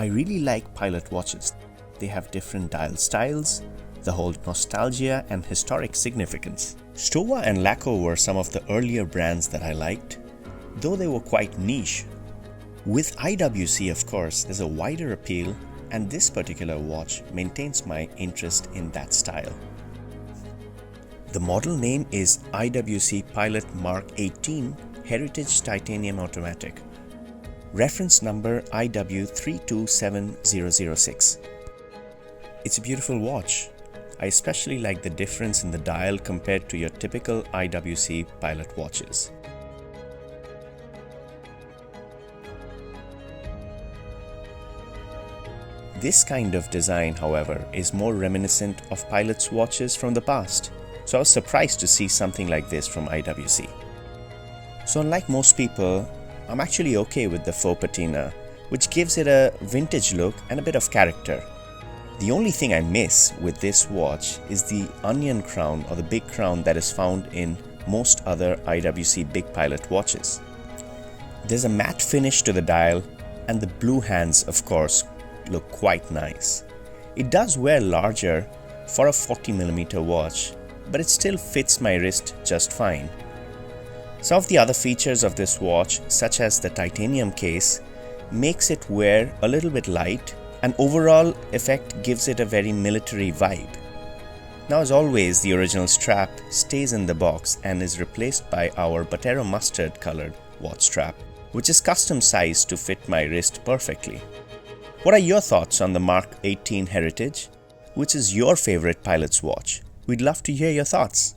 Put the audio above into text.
really like Pilot watches. They have different dial styles, they hold nostalgia and historic significance. Stowa and Laco were some of the earlier brands that I liked, though they were quite niche. With IWC, of course, there's a wider appeal, and this particular watch maintains my interest in that style. The model name is IWC Pilot Mark XVIII Heritage Titanium Automatic. Reference number IW327006. It's a beautiful watch. I especially like the difference in the dial compared to your typical IWC Pilot watches. This kind of design, however, is more reminiscent of Pilot's watches from the past, so I was surprised to see something like this from IWC. So unlike most people, I'm actually okay with the faux patina, which gives it a vintage look and a bit of character. The only thing I miss with this watch is the onion crown or the big crown that is found in most other IWC Big Pilot watches. There's a matte finish to the dial, and the blue hands, of course, look quite nice. It does wear larger for a 40mm watch, but it still fits my wrist just fine. Some of the other features of this watch, such as the titanium case, makes it wear a little bit light, and overall effect gives it a very military vibe. Now, as always, the original strap stays in the box and is replaced by our Botero mustard colored watch strap, which is custom sized to fit my wrist perfectly. What are your thoughts on the Mark XVIII Heritage? Which is your favorite Pilot's watch? We'd love to hear your thoughts.